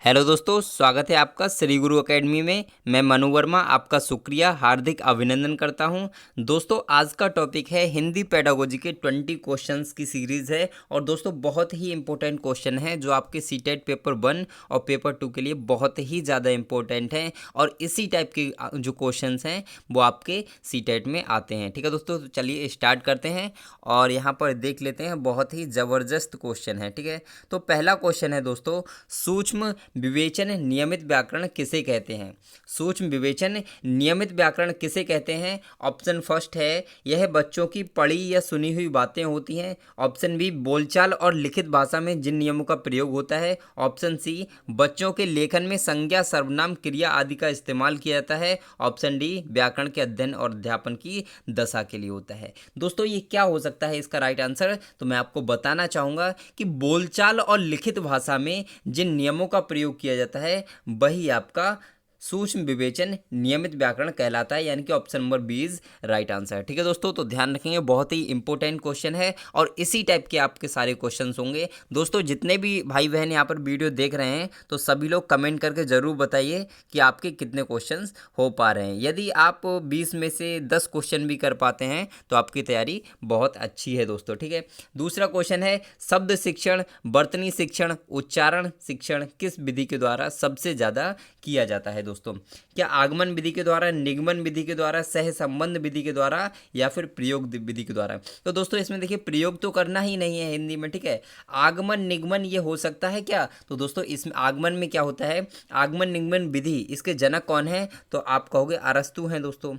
Hello दोस्तों, स्वागत है आपका श्री गुरु एकेडमी में। मैं मनु वर्मा आपका शुक्रिया हार्दिक अभिनंदन करता हूं। दोस्तों, आज का टॉपिक है हिंदी पेडागोजी के 20 क्वेश्चंस की सीरीज़ है। और दोस्तों, बहुत ही इंपॉर्टेंट क्वेश्चन है जो आपके सीटेट पेपर 1 और पेपर 2 के लिए बहुत ही ज़्यादा इंपॉर्टेंट हैं। और इसी टाइप के जो क्वेश्चंस हैं वो आपके सीटेट में आते हैं। ठीक है दोस्तों, तो चलिए स्टार्ट करते हैं और यहाँ पर देख लेते हैं। बहुत ही ज़बरदस्त क्वेश्चन है। ठीक है, तो पहला क्वेश्चन है दोस्तों, सूक्ष्म विवेचन नियमित व्याकरण किसे कहते हैं? सूक्ष्म विवेचन नियमित व्याकरण किसे कहते हैं? ऑप्शन फर्स्ट है, यह बच्चों की पढ़ी या सुनी हुई बातें होती हैं। ऑप्शन बी, बोलचाल और लिखित भाषा में जिन नियमों का प्रयोग होता है। ऑप्शन सी, बच्चों के लेखन में संज्ञा, सर्वनाम, क्रिया आदि का इस्तेमाल किया जाता है। ऑप्शन डी, व्याकरण के अध्ययन और अध्यापन की दशा के लिए होता है। दोस्तों, ये क्या हो सकता है इसका राइट आंसर? तो मैं आपको बताना चाहूँगा कि बोलचाल और लिखित भाषा में जिन नियमों का प्रयोग किया जाता है वही आपका सूक्ष्म विवेचन नियमित व्याकरण कहलाता है, यानी कि option number B is right answer. ठीक है दोस्तों, तो ध्यान रखेंगे, बहुत ही इंपॉर्टेंट क्वेश्चन है और इसी टाइप के आपके सारे क्वेश्चंस होंगे। दोस्तों, जितने भी भाई बहन यहाँ पर वीडियो देख रहे हैं तो सभी लोग कमेंट करके ज़रूर बताइए कि आपके कितने क्वेश्चंस हो पा रहे हैं। यदि आप 20 में से 10 क्वेश्चन भी कर पाते हैं तो आपकी तैयारी बहुत अच्छी है दोस्तों। ठीक है, दूसरा क्वेश्चन है, शब्द शिक्षण, वर्तनी शिक्षण, उच्चारण शिक्षण किस विधि के द्वारा सबसे ज़्यादा किया जाता है दोस्तों? क्या आगमन विधि के द्वारा, निगमन विधि के द्वारा, सह संबंध विधि के द्वारा या फिर प्रयोग विधि के द्वारा? तो दोस्तों, इसमें देखिए प्रयोग तो करना ही नहीं है हिंदी में। ठीक है, आगमन निगमन ये हो सकता है क्या? तो दोस्तों, इसमें आगमन में क्या होता है, आगमन निगमन विधि, इसके जनक कौन है? तो आप कहोगे अरस्तु हैं दोस्तों।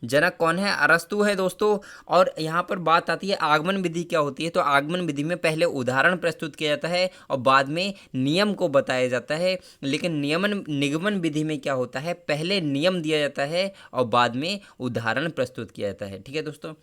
जनक कौन है? अरस्तु है दोस्तों। और यहाँ पर बात आती है आगमन विधि क्या होती है, तो आगमन विधि में पहले उदाहरण प्रस्तुत किया जाता है और बाद में नियम को बताया जाता है। लेकिन निगमन विधि में क्या होता है, पहले नियम दिया जाता है और बाद में उदाहरण प्रस्तुत किया जाता है। ठीक है दोस्तों,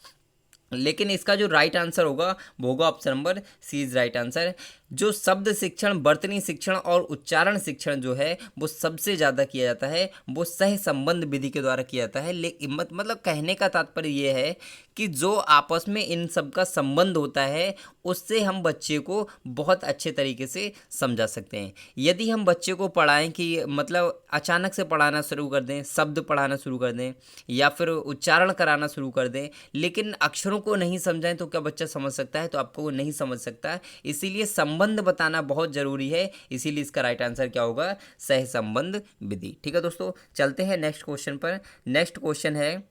लेकिन इसका जो राइट आंसर होगा वो होगा option number C is right answer. जो शब्द शिक्षण, वर्तनी शिक्षण और उच्चारण शिक्षण जो है वो सबसे ज़्यादा किया जाता है, वो सह संबंध विधि के द्वारा किया जाता है। लेकिन मतलब कहने का तात्पर्य ये है कि जो आपस में इन सब का संबंध होता है उससे हम बच्चे को बहुत अच्छे तरीके से समझा सकते हैं। यदि हम बच्चे को पढ़ाएं कि मतलब अचानक से पढ़ाना शुरू कर दें, शब्द पढ़ाना शुरू कर दें या फिर उच्चारण कराना शुरू कर दें, लेकिन अक्षरों को नहीं समझाएं तो क्या बच्चा समझ सकता है? तो आपको वो नहीं समझ सकता है। इसीलिए संबंध बताना बहुत ज़रूरी है। इसीलिए इसका राइट आंसर क्या होगा, सह संबंध विधि। ठीक है दोस्तों, चलते हैं नेक्स्ट क्वेश्चन पर। नेक्स्ट क्वेश्चन है,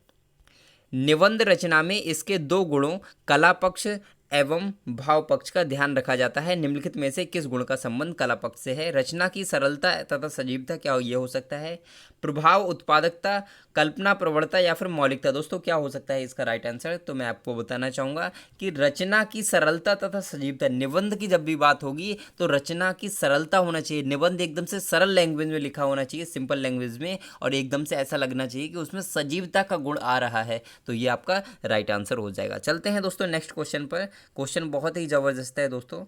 निबंध रचना में इसके दो गुणों कला पक्ष एवं भाव पक्ष का ध्यान रखा जाता है। निम्नलिखित में से किस गुण का संबंध कला पक्ष से है? रचना की सरलता तथा सजीवता, क्या ये हो सकता है? प्रभाव, उत्पादकता, कल्पना प्रवणता या फिर मौलिकता? दोस्तों, क्या हो सकता है इसका राइट आंसर? तो मैं आपको बताना चाहूँगा कि रचना की सरलता तथा सजीवता। निबंध की जब भी बात होगी तो रचना की सरलता होना चाहिए। निबंध एकदम से सरल लैंग्वेज में लिखा होना चाहिए, सिंपल लैंग्वेज में, और एकदम से ऐसा लगना चाहिए कि उसमें सजीवता का गुण आ रहा है। तो ये आपका राइट आंसर हो जाएगा। चलते हैं दोस्तों नेक्स्ट क्वेश्चन पर। क्वेश्चन बहुत ही ज़बरदस्त है दोस्तों।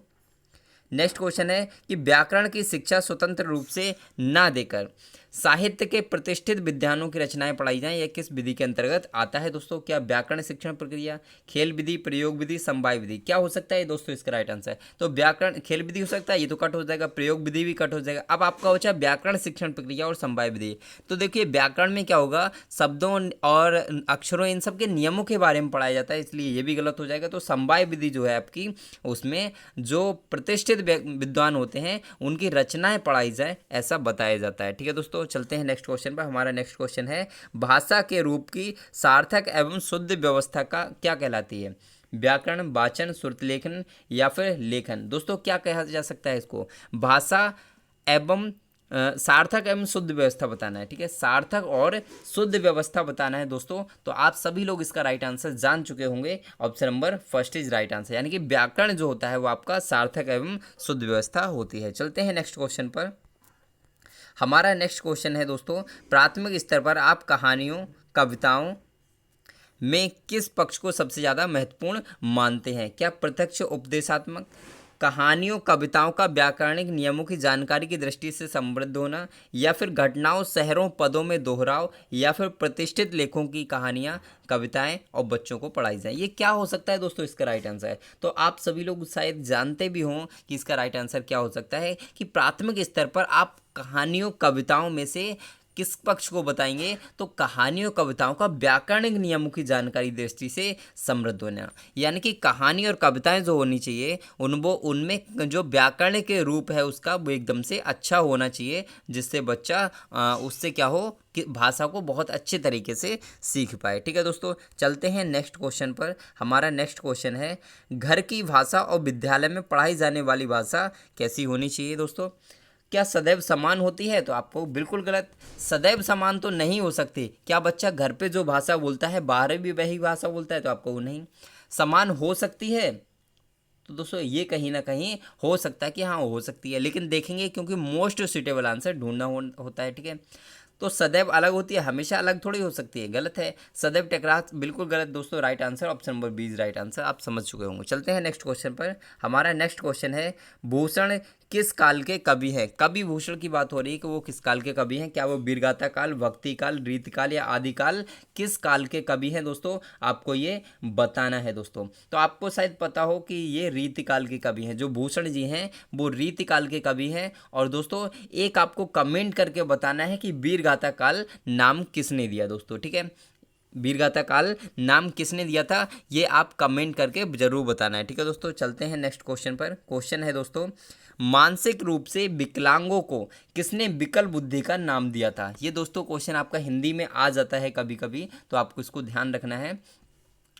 नेक्स्ट क्वेश्चन है कि व्याकरण की शिक्षा स्वतंत्र रूप से ना देकर साहित्य के प्रतिष्ठित विद्वानों की रचनाएं पढ़ाई जाएं, यह किस विधि के अंतर्गत आता है दोस्तों? क्या व्याकरण शिक्षण प्रक्रिया, खेल विधि, प्रयोग विधि, समवाय विधि? क्या हो सकता है दोस्तों इसका राइट आंसर? तो व्याकरण, खेल विधि हो सकता है, ये तो कट हो जाएगा। प्रयोग विधि भी कट हो जाएगा। अब आपका बचा व्याकरण शिक्षण प्रक्रिया और समवाय विधि। तो देखिए, व्याकरण में क्या होगा, शब्दों और अक्षरों इन सब के नियमों के बारे में पढ़ाया जाता है, इसलिए ये भी गलत हो जाएगा। तो समवाय विधि जो है आपकी, उसमें जो प्रतिष्ठित विद्वान होते हैं उनकी रचनाएं पढ़ाई जाए, ऐसा बताया जाता है। ठीक है दोस्तों, चलते हैं नेक्स्ट क्वेश्चन पर। हमारा नेक्स्ट क्वेश्चन है, भाषा के रूप की सार्थक एवं शुद्ध व्यवस्था का क्या कहलाती है? व्याकरण, वाचन, श्रुतलेखन या फिर लेखन? दोस्तों, क्या कहा जा सकता है इसको? भाषा एवं सार्थक एवं शुद्ध व्यवस्था बताना है। ठीक है, सार्थक और शुद्ध व्यवस्था बताना है दोस्तों। तो आप सभी लोग इसका राइट आंसर जान चुके होंगे। Option number first is right answer, यानी कि व्याकरण जो होता है वो आपका सार्थक एवं शुद्ध व्यवस्था होती है। चलते हैं नेक्स्ट क्वेश्चन पर। हमारा नेक्स्ट क्वेश्चन है दोस्तों, प्राथमिक स्तर पर आप कहानियों, कविताओं में किस पक्ष को सबसे ज़्यादा महत्वपूर्ण मानते हैं? क्या प्रत्यक्ष उपदेशात्मक, कहानियों, कविताओं का व्याकरणिक नियमों की जानकारी की दृष्टि से समृद्ध होना, या फिर घटनाओं, शहरों, पदों में दोहराव, या फिर प्रतिष्ठित लेखों की कहानियाँ, कविताएं और बच्चों को पढ़ाई जाए? ये क्या हो सकता है दोस्तों इसका राइट आंसर? तो आप सभी लोग शायद जानते भी हों कि इसका राइट आंसर क्या हो सकता है, कि प्राथमिक स्तर पर आप कहानियों कविताओं में से किस पक्ष को बताएंगे? तो कहानियों कविताओं का व्याकरणिक नियमों की जानकारी दृष्टि से समृद्ध होना, यानी कि कहानी और कविताएं जो होनी चाहिए उनमें जो व्याकरणिक रूप है उसका वो एकदम से अच्छा होना चाहिए, जिससे बच्चा उससे क्या हो कि भाषा को बहुत अच्छे तरीके से सीख पाए। ठीक है दोस्तों, चलते हैं नेक्स्ट क्वेश्चन पर। हमारा नेक्स्ट क्वेश्चन है, घर की भाषा और विद्यालय में पढ़ाई जाने वाली भाषा कैसी होनी चाहिए? दोस्तों, क्या सदैव समान होती है? तो आपको बिल्कुल गलत। सदैव समान तो नहीं हो सकती। क्या बच्चा घर पे जो भाषा बोलता है बाहर भी वही भाषा बोलता है? तो आपको वो नहीं समान हो सकती है। तो दोस्तों ये कहीं ना कहीं हो सकता है कि हाँ हो सकती है, लेकिन देखेंगे क्योंकि मोस्ट सुटेबल आंसर ढूंढना होता है। ठीक है, तो सदैव अलग होती है, हमेशा अलग थोड़ी हो सकती है, गलत है। सदैव टकरा, बिल्कुल गलत दोस्तों। Right answer option number 20 right answer, आप समझ चुके होंगे। चलते हैं नेक्स्ट क्वेश्चन पर। हमारा नेक्स्ट क्वेश्चन है, भूषण किस काल के कवि हैं? कवि भूषण की बात हो रही है कि वो किस काल के कवि हैं। क्या वो वीरगाथा काल, भक्ति काल, रीतिकाल या आदिकाल? किस काल के कवि हैं दोस्तों, आपको ये बताना है दोस्तों। तो आपको शायद पता हो कि ये रीतिकाल के कवि हैं। जो भूषण जी हैं वो रीतिकाल के कवि हैं। और दोस्तों एक आपको कमेंट करके बताना है कि वीरगाथा काल नाम किसने दिया दोस्तों। ठीक है, वीरगाथा काल नाम किसने दिया था, ये आप कमेंट करके जरूर बताना है। ठीक है दोस्तों, चलते हैं नेक्स्ट क्वेश्चन पर। क्वेश्चन है दोस्तों, मानसिक रूप से विकलांगों को किसने विकल बुद्धि का नाम दिया था? ये दोस्तों क्वेश्चन आपका हिंदी में आ जाता है कभी कभी, तो आपको इसको ध्यान रखना है।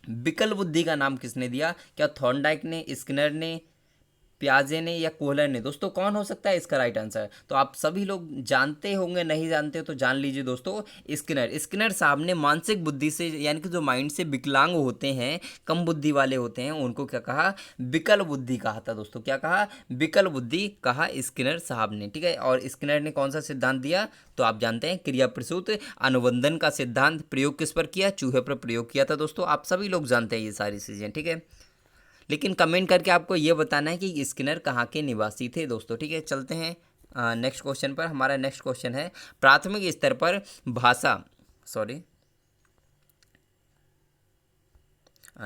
विकल बुद्धि का नाम किसने दिया? क्या थॉर्नडाइक ने, स्किनर ने, प्याजे ने या कोहलर ने? दोस्तों कौन हो सकता है इसका राइट आंसर? तो आप सभी लोग जानते होंगे, नहीं जानते हो तो जान लीजिए दोस्तों। स्किनर साहब ने मानसिक बुद्धि से, यानी कि जो माइंड से विकलांग होते हैं, कम बुद्धि वाले होते हैं, उनको क्या कहा? विकल बुद्धि कहा था दोस्तों। क्या कहा? विकल बुद्धि कहा स्किनर साहब ने। ठीक है, और स्किनर ने कौन सा सिद्धांत दिया? तो आप जानते हैं क्रिया प्रसूत अनुबंधन का सिद्धांत। प्रयोग किस पर किया? चूहे पर प्रयोग किया था दोस्तों। आप सभी लोग जानते हैं ये सारी चीज़ें। ठीक है, लेकिन कमेंट करके आपको ये बताना है कि स्किनर कहाँ के निवासी थे दोस्तों। ठीक है, चलते हैं नेक्स्ट क्वेश्चन पर। हमारा नेक्स्ट क्वेश्चन है, प्राथमिक स्तर पर भाषा, सॉरी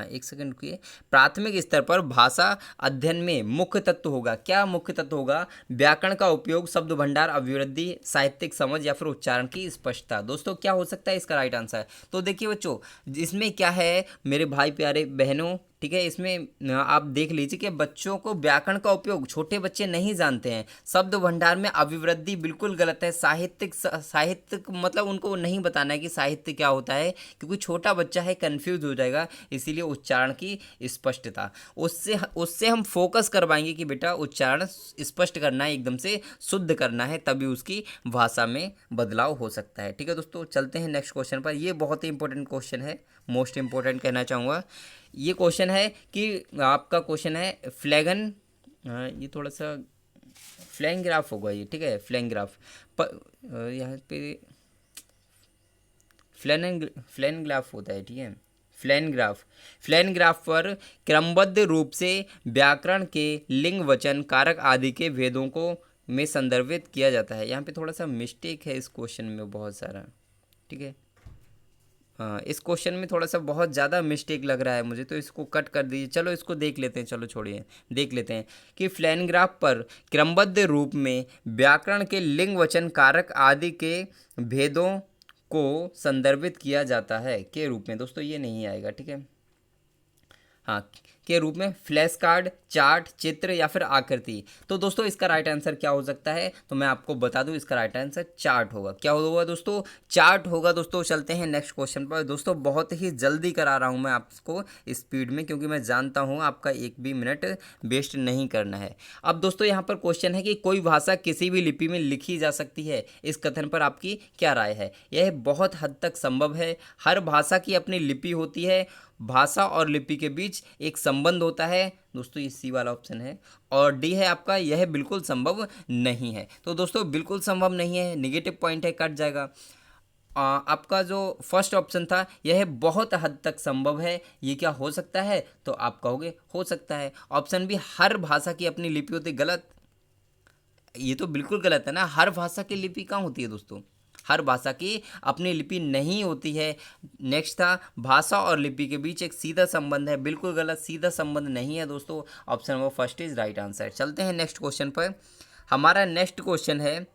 एक सेकंड रुकिए। प्राथमिक स्तर पर भाषा अध्ययन में मुख्य तत्व होगा। क्या मुख्य तत्व होगा? व्याकरण का उपयोग, शब्द भंडार, अभिवृद्धि, साहित्यिक समझ या फिर उच्चारण की स्पष्टता। दोस्तों क्या हो सकता है इसका राइट आंसर? तो देखिए बच्चों, इसमें क्या है मेरे भाई प्यारे बहनों, ठीक है, इसमें आप देख लीजिए कि बच्चों को व्याकरण का उपयोग छोटे बच्चे नहीं जानते हैं। शब्द भंडार में अभिवृद्धि बिल्कुल गलत है। साहित्य मतलब उनको नहीं बताना है कि साहित्य क्या होता है, क्योंकि छोटा बच्चा है, कंफ्यूज हो जाएगा। इसीलिए उच्चारण की स्पष्टता, उससे उससे हम फोकस करवाएंगे कि बेटा उच्चारण स्पष्ट करना है, एकदम से शुद्ध करना है, तभी उसकी भाषा में बदलाव हो सकता है। ठीक है दोस्तों, चलते हैं नेक्स्ट क्वेश्चन पर। ये बहुत ही इंपॉर्टेंट क्वेश्चन है, मोस्ट इंपॉर्टेंट कहना चाहूँगा। ये क्वेश्चन है कि आपका क्वेश्चन है फ्लैगन, ये थोड़ा सा फ्लैंग ग्राफ होगा ये। ठीक है, फ्लैंग ग्राफ यहाँ पे फ्लैन ग्राफ होता है। ठीक है, फ्लैन ग्राफ पर क्रमबद्ध रूप से व्याकरण के लिंग, वचन, कारक आदि के भेदों को में संदर्भित किया जाता है। यहाँ पे थोड़ा सा मिस्टेक है इस क्वेश्चन में बहुत सारा। ठीक है, हाँ इस क्वेश्चन में थोड़ा सा बहुत ज़्यादा मिस्टेक लग रहा है मुझे, तो इसको कट कर दीजिए। चलो इसको देख लेते हैं, चलो छोड़िए, देख लेते हैं कि फ्लैन ग्राफ पर क्रमबद्ध रूप में व्याकरण के लिंग, वचन, कारक आदि के भेदों को संदर्भित किया जाता है के रूप में। दोस्तों ये नहीं आएगा। ठीक है, हाँ के रूप में, फ्लैश कार्ड, चार्ट, चित्र या फिर आकृति। तो दोस्तों इसका राइट आंसर क्या हो सकता है? तो मैं आपको बता दूं, इसका राइट आंसर चार्ट होगा। क्या होगा दोस्तों? चार्ट होगा दोस्तों। चलते हैं नेक्स्ट क्वेश्चन पर। दोस्तों बहुत ही जल्दी करा रहा हूं मैं आपको स्पीड में, क्योंकि मैं जानता हूं आपका एक भी मिनट वेस्ट नहीं करना है। अब दोस्तों यहाँ पर क्वेश्चन है कि कोई भाषा किसी भी लिपि में लिखी जा सकती है, इस कथन पर आपकी क्या राय है? यह बहुत हद तक संभव है। हर भाषा की अपनी लिपि होती है, भाषा और लिपि के बीच एक संबंध होता है दोस्तों। ये सी वाला ऑप्शन है, और डी है आपका यह बिल्कुल संभव नहीं है। तो दोस्तों बिल्कुल संभव नहीं है, नेगेटिव पॉइंट है, कट जाएगा। आपका जो फर्स्ट ऑप्शन था यह बहुत हद तक संभव है, ये क्या हो सकता है? तो आप कहोगे हो सकता है। ऑप्शन बी हर भाषा की अपनी लिपि होती, गलत। ये तो बिल्कुल गलत है ना, हर भाषा की लिपि कहाँ होती है दोस्तों? हर भाषा की अपनी लिपि नहीं होती है। नेक्स्ट था भाषा और लिपि के बीच एक सीधा संबंध है, बिल्कुल गलत, सीधा संबंध नहीं है दोस्तों। Option number first is right answer. चलते हैं नेक्स्ट क्वेश्चन पर। हमारा नेक्स्ट क्वेश्चन है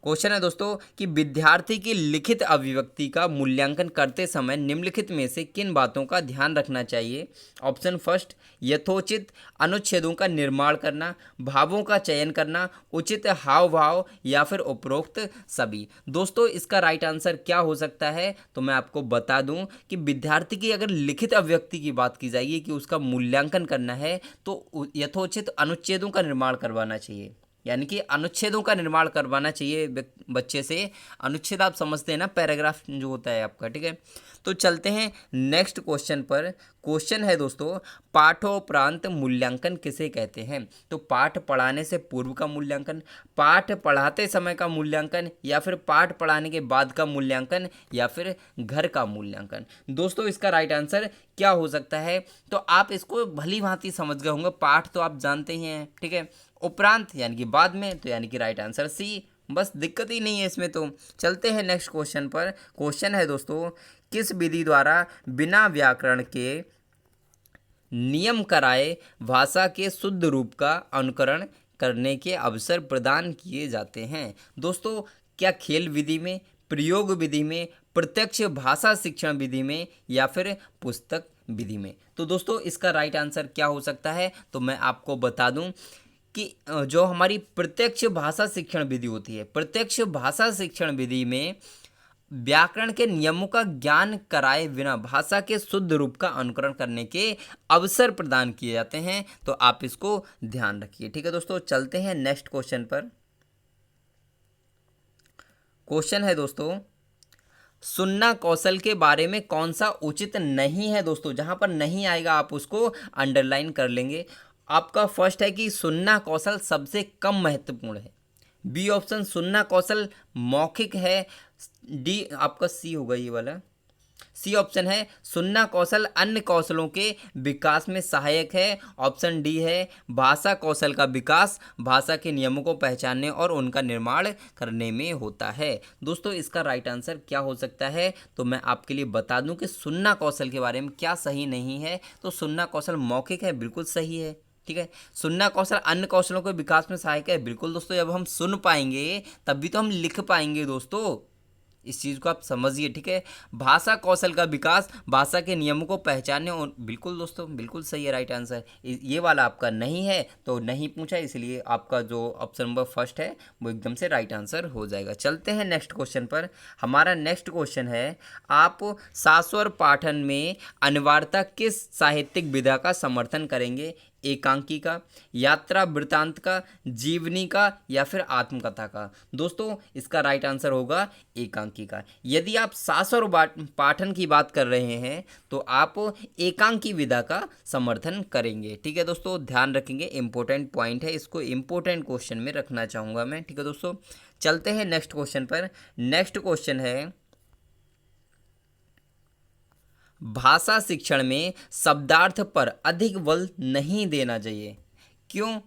क्वेश्चन है दोस्तों कि विद्यार्थी की लिखित अभिव्यक्ति का मूल्यांकन करते समय निम्नलिखित में से किन बातों का ध्यान रखना चाहिए। ऑप्शन फर्स्ट, यथोचित अनुच्छेदों का निर्माण करना, भावों का चयन करना, उचित हाव भाव या फिर उपरोक्त सभी। दोस्तों इसका राइट आंसर क्या हो सकता है, तो मैं आपको बता दूं कि विद्यार्थी की अगर लिखित अभिव्यक्ति की बात की जाएगी कि उसका मूल्यांकन करना है तो यथोचित अनुच्छेदों का निर्माण करवाना चाहिए, यानी कि अनुच्छेदों का निर्माण करवाना चाहिए बच्चे से। अनुच्छेद आप समझते हैं ना, पैराग्राफ जो होता है आपका, ठीक है। तो चलते हैं नेक्स्ट क्वेश्चन पर। क्वेश्चन है दोस्तों, पाठोपरांत मूल्यांकन किसे कहते हैं। तो पाठ पढ़ाने से पूर्व का मूल्यांकन, पाठ पढ़ाते समय का मूल्यांकन, या फिर पाठ पढ़ाने के बाद का मूल्यांकन, या फिर घर का मूल्यांकन। दोस्तों इसका राइट आंसर क्या हो सकता है, तो आप इसको भली भांति समझ गए होंगे। पाठ तो आप जानते ही हैं, ठीक है। उपरांत यानी कि बाद में, तो यानी कि राइट आंसर सी, बस दिक्कत ही नहीं है इसमें। तो चलते हैं नेक्स्ट क्वेश्चन पर। क्वेश्चन है दोस्तों, किस विधि द्वारा बिना व्याकरण के नियम कराए भाषा के शुद्ध रूप का अनुकरण करने के अवसर प्रदान किए जाते हैं। दोस्तों क्या खेल विधि में, प्रयोग विधि में, प्रत्यक्ष भाषा शिक्षण विधि में, या फिर पुस्तक विधि में। तो दोस्तों इसका राइट आंसर क्या हो सकता है, तो मैं आपको बता दूं कि जो हमारी प्रत्यक्ष भाषा शिक्षण विधि होती है, प्रत्यक्ष भाषा शिक्षण विधि में व्याकरण के नियमों का ज्ञान कराए बिना भाषा के शुद्ध रूप का अनुकरण करने के अवसर प्रदान किए जाते हैं। तो आप इसको ध्यान रखिए, ठीक है दोस्तों। चलते हैं नेक्स्ट क्वेश्चन पर। क्वेश्चन है दोस्तों, सुनना कौशल के बारे में कौन सा उचित नहीं है। दोस्तों जहां पर नहीं आएगा आप उसको अंडरलाइन कर लेंगे। आपका फर्स्ट है कि सुनना कौशल सबसे कम महत्वपूर्ण है। बी ऑप्शन, सुनना कौशल मौखिक है। डी आपका सी होगा ये वाला। सी ऑप्शन है, सुनना कौशल अन्य कौशलों के विकास में सहायक है। ऑप्शन डी है, भाषा कौशल का विकास भाषा के नियमों को पहचानने और उनका निर्माण करने में होता है। दोस्तों इसका राइट आंसर क्या हो सकता है, तो मैं आपके लिए बता दूं कि सुनना कौशल के बारे में क्या सही नहीं है। तो सुनना कौशल मौखिक है, बिल्कुल सही है, ठीक है। सुनना कौशल अन्य कौशलों के विकास में सहायक है, बिल्कुल दोस्तों। जब हम सुन पाएंगे तभी तो हम लिख पाएंगे दोस्तों, इस चीज़ को आप समझिए, ठीक है। भाषा कौशल का विकास भाषा के नियमों को पहचानने और, बिल्कुल दोस्तों बिल्कुल सही है राइट आंसर। ये वाला आपका नहीं है तो नहीं पूछा, इसलिए आपका जो ऑप्शन नंबर फर्स्ट है वो एकदम से राइट आंसर हो जाएगा। चलते हैं नेक्स्ट क्वेश्चन पर। हमारा नेक्स्ट क्वेश्चन है, आप शाश्वर पाठन में अनिवार्यता किस साहित्यिक विधा का समर्थन करेंगे। एकांकी का, यात्रा वृत्तांत का, जीवनी का, या फिर आत्मकथा का। दोस्तों इसका राइट आंसर होगा एकांकी का। यदि आप शाश्वर पाठन की बात कर रहे हैं तो आप एकांकी विधा का समर्थन करेंगे, ठीक है दोस्तों। ध्यान रखेंगे, इंपॉर्टेंट पॉइंट है, इसको इंपॉर्टेंट क्वेश्चन में रखना चाहूँगा मैं, ठीक है दोस्तों। चलते हैं नेक्स्ट क्वेश्चन पर। नेक्स्ट क्वेश्चन है, भाषा शिक्षण में शब्दार्थ पर अधिक बल नहीं देना चाहिए। क्यों?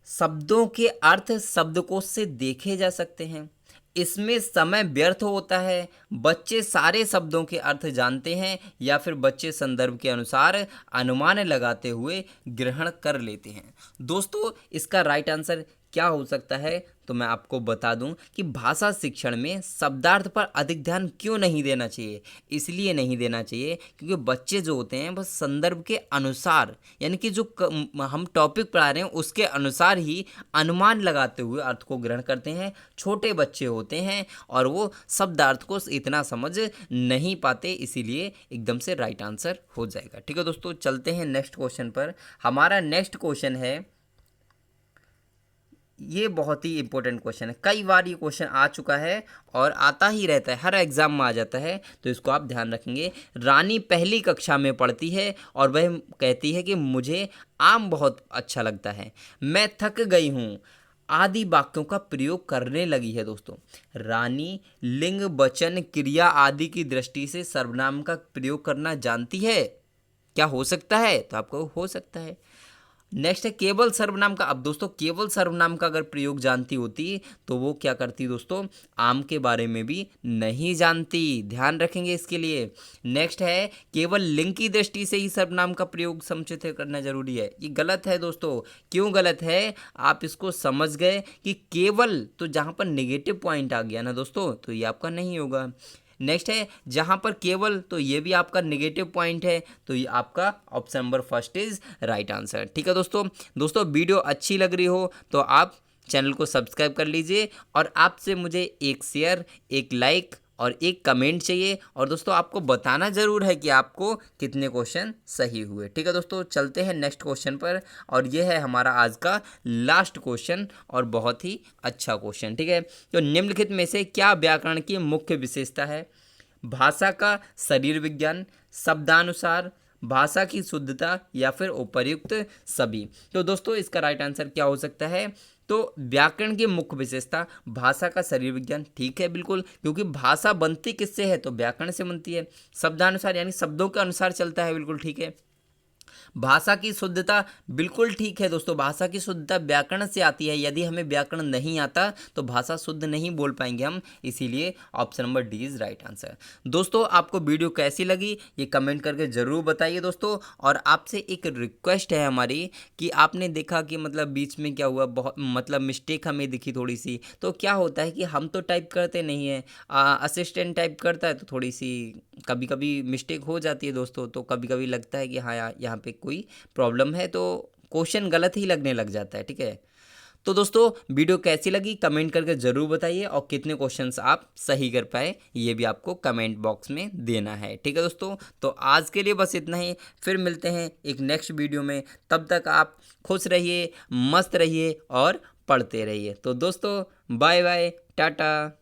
शब्दों के अर्थ शब्दकोश से देखे जा सकते हैं, इसमें समय व्यर्थ होता है। बच्चे सारे शब्दों के अर्थ जानते हैं, या फिर बच्चे संदर्भ के अनुसार अनुमान लगाते हुए ग्रहण कर लेते हैं। दोस्तों इसका राइट आंसर क्या हो सकता है, तो मैं आपको बता दूं कि भाषा शिक्षण में शब्दार्थ पर अधिक ध्यान क्यों नहीं देना चाहिए। इसलिए नहीं देना चाहिए क्योंकि बच्चे जो होते हैं बस संदर्भ के अनुसार, यानी कि जो हम टॉपिक पढ़ा रहे हैं उसके अनुसार ही अनुमान लगाते हुए अर्थ को ग्रहण करते हैं। छोटे बच्चे होते हैं और वो शब्दार्थ को इतना समझ नहीं पाते, इसीलिए एकदम से राइट आंसर हो जाएगा, ठीक है दोस्तों। चलते हैं नेक्स्ट क्वेश्चन पर। हमारा नेक्स्ट क्वेश्चन है, ये बहुत ही इंपॉर्टेंट क्वेश्चन है, कई बार ये क्वेश्चन आ चुका है और आता ही रहता है, हर एग्जाम में आ जाता है, तो इसको आप ध्यान रखेंगे। रानी पहली कक्षा में पढ़ती है और वह कहती है कि मुझे आम बहुत अच्छा लगता है, मैं थक गई हूँ आदि वाक्यों का प्रयोग करने लगी है। दोस्तों रानी लिंग, वचन, क्रिया आदि की दृष्टि से सर्वनाम का प्रयोग करना जानती है। क्या हो सकता है, तो आपको हो सकता है। नेक्स्ट है केवल सर्वनाम का। अब दोस्तों केवल सर्वनाम का अगर प्रयोग जानती होती तो वो क्या करती दोस्तों, आम के बारे में भी नहीं जानती, ध्यान रखेंगे इसके लिए। नेक्स्ट है केवल लिंग की दृष्टि से ही सर्वनाम का प्रयोग समुचित करना जरूरी है। ये गलत है दोस्तों। क्यों गलत है, आप इसको समझ गए कि केवल तो जहाँ पर नेगेटिव पॉइंट आ गया ना दोस्तों, तो ये आपका नहीं होगा। नेक्स्ट है जहाँ पर केवल, तो ये भी आपका नेगेटिव पॉइंट है, तो ये आपका option number first is right answer. ठीक है दोस्तों वीडियो अच्छी लग रही हो तो आप चैनल को सब्सक्राइब कर लीजिए, और आपसे मुझे एक शेयर, एक लाइक और एक कमेंट चाहिए। और दोस्तों आपको बताना ज़रूर है कि आपको कितने क्वेश्चन सही हुए। ठीक है दोस्तों, चलते हैं नेक्स्ट क्वेश्चन पर, और ये है हमारा आज का लास्ट क्वेश्चन और बहुत ही अच्छा क्वेश्चन। ठीक है, तो निम्नलिखित में से क्या व्याकरण की मुख्य विशेषता है? भाषा का शरीर विज्ञान, शब्दानुसार, भाषा की शुद्धता, या फिर उपर्युक्त सभी। तो दोस्तों इसका राइट आंसर क्या हो सकता है? तो व्याकरण की मुख्य विशेषता भाषा का शरीर विज्ञान, ठीक है बिल्कुल, क्योंकि भाषा बनती किससे है, तो व्याकरण से बनती है। शब्दानुसार यानी शब्दों के अनुसार चलता है, बिल्कुल ठीक है। भाषा की शुद्धता, बिल्कुल ठीक है दोस्तों, भाषा की शुद्धता व्याकरण से आती है। यदि हमें व्याकरण नहीं आता तो भाषा शुद्ध नहीं बोल पाएंगे हम, इसीलिए option number D is right answer. दोस्तों आपको वीडियो कैसी लगी ये कमेंट करके ज़रूर बताइए दोस्तों। और आपसे एक रिक्वेस्ट है हमारी कि आपने देखा कि मतलब बीच में क्या हुआ, बहुत मतलब मिस्टेक हमें दिखी थोड़ी सी। तो क्या होता है कि हम तो टाइप करते नहीं हैं, असिस्टेंट टाइप करता है, तो थोड़ी सी कभी कभी मिस्टेक हो जाती है दोस्तों। तो कभी कभी लगता है कि हाँ यार यहाँ पे कोई प्रॉब्लम है, तो क्वेश्चन गलत ही लगने लग जाता है। ठीक है, तो दोस्तों वीडियो कैसी लगी कमेंट करके ज़रूर बताइए, और कितने क्वेश्चंस आप सही कर पाए ये भी आपको कमेंट बॉक्स में देना है। ठीक है दोस्तों, तो आज के लिए बस इतना ही, फिर मिलते हैं एक नेक्स्ट वीडियो में। तब तक आप खुश रहिए, मस्त रहिए और पढ़ते रहिए। तो दोस्तों बाय बाय, टाटा।